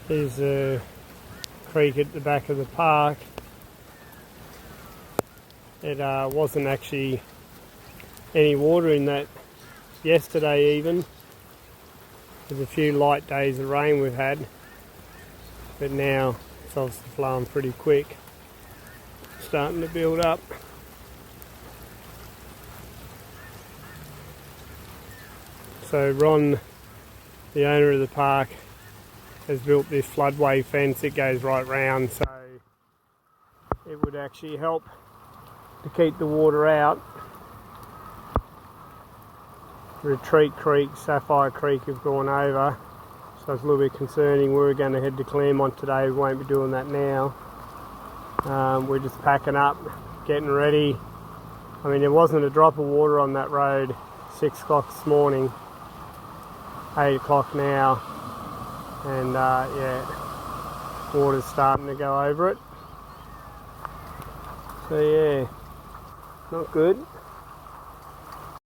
There's a creek at the back of the park. It wasn't actually any water in that yesterday even. There's a few light days of rain we've had, but now it's obviously flowing pretty quick, starting to build up. So Ron, the owner of the park, has built this floodway fence. It goes right round, so it would actually help to keep the water out. Retreat Creek, Sapphire Creek have gone over, so it's a little bit concerning. We were going to head to Claremont today. We won't be doing that now. We're just packing up, getting ready. I mean, there wasn't a drop of water on that road 6 o'clock this morning, 8 o'clock now, and yeah, water's starting to go over it. So yeah, not good.